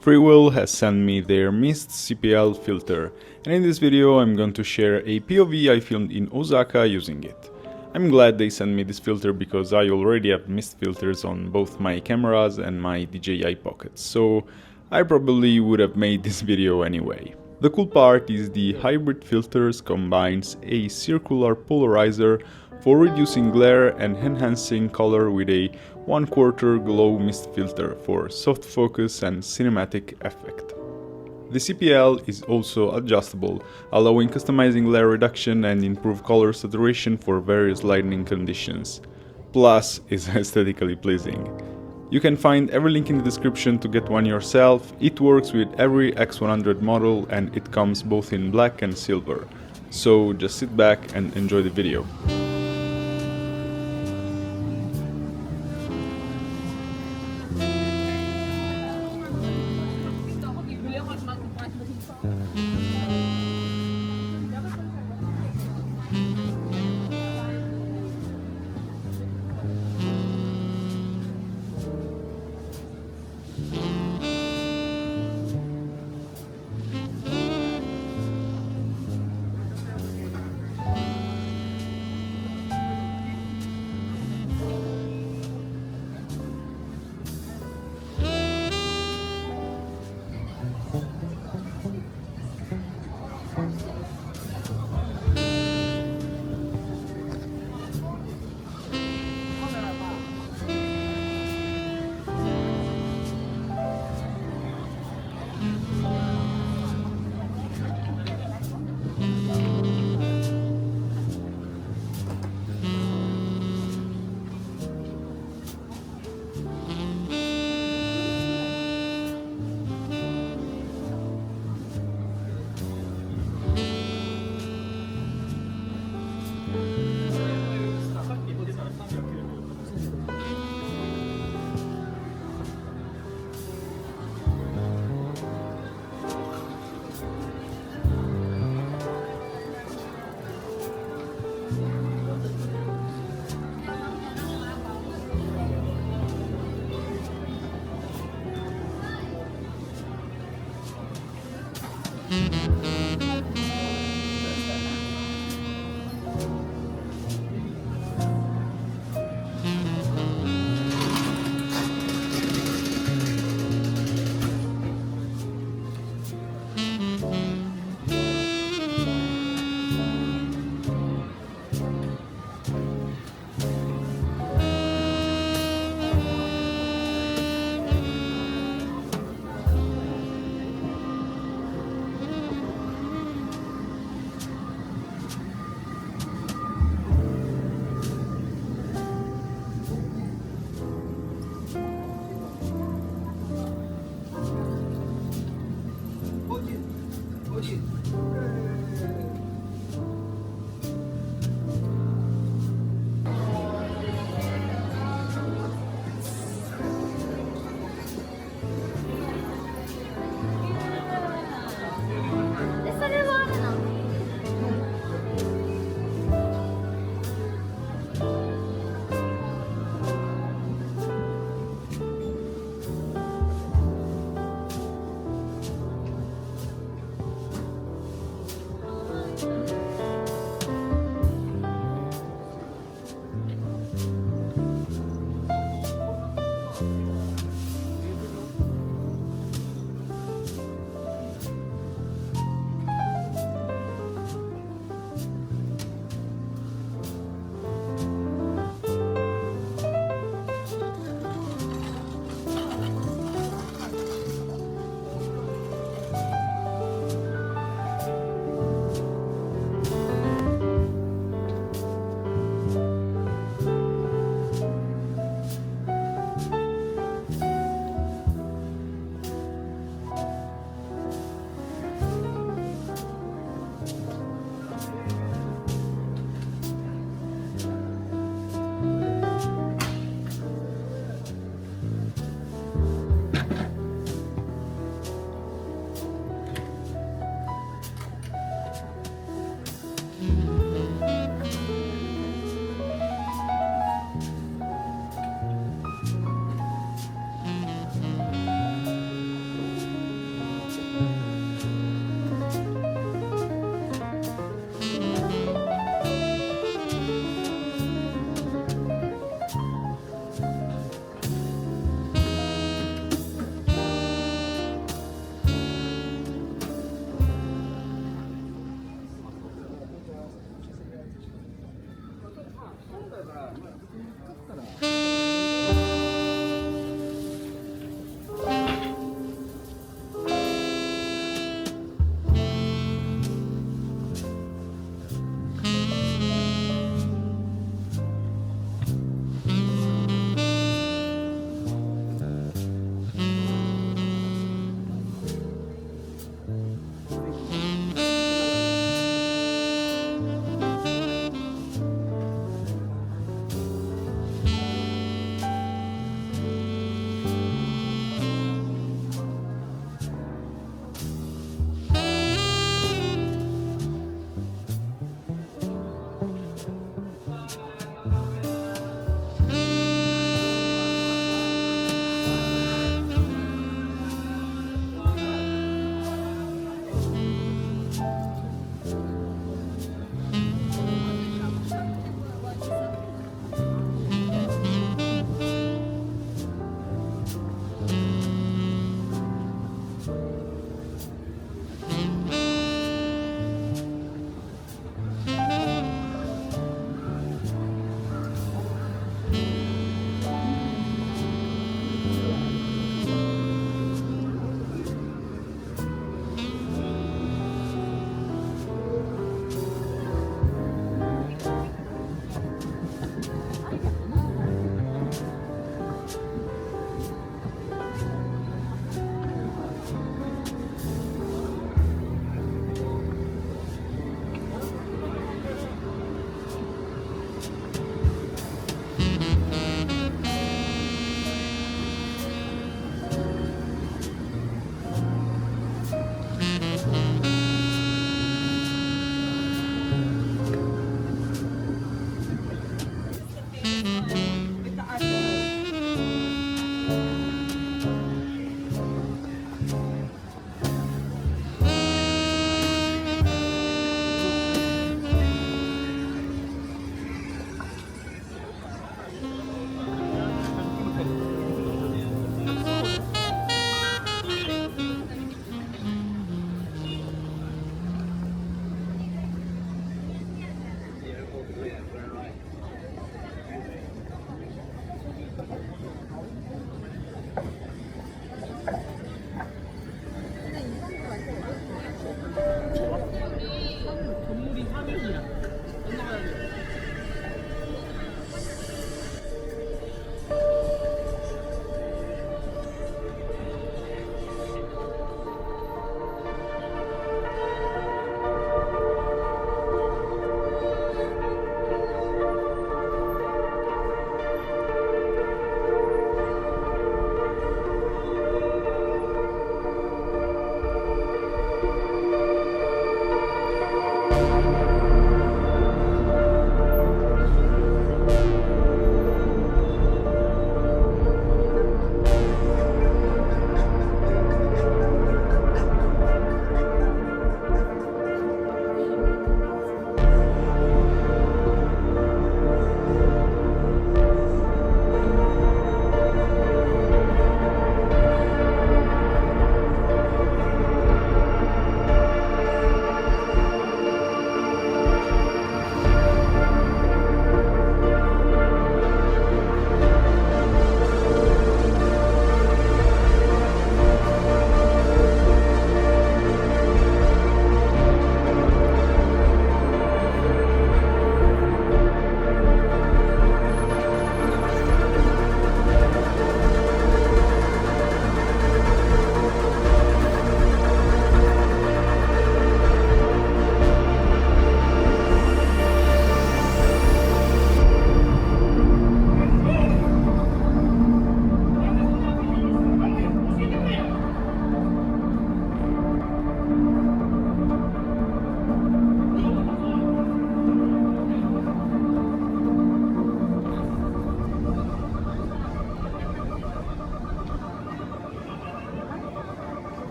Freewell has sent me their Mist CPL filter, and in this video I'm going to share a POV I filmed in Osaka using it. I'm glad they sent me this filter because I already have Mist filters on both my cameras and my DJI Pocket, so I probably would have made this video anyway. The cool part is the hybrid filters combines a circular polarizer for reducing glare and enhancing color with a 1/4 glow mist filter for soft focus and cinematic effect. The CPL is also adjustable, allowing customizing glare reduction and improved color saturation for various lighting conditions. Plus, is aesthetically pleasing. You can find every link in the description to get one yourself. It works with every X100 model and it comes both in black and silver. So just sit back and enjoy the video.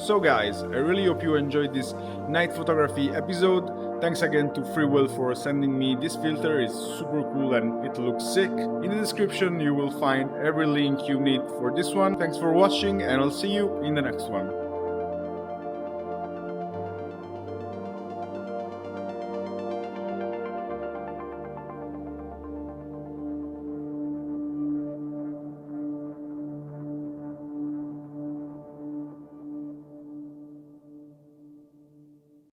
So guys, I really hope you enjoyed this night photography episode. Thanks again to Freewell for sending me this filter. It's super cool and it looks sick. In the description you will find every link you need for this one. Thanks for watching and I'll see you in the next one.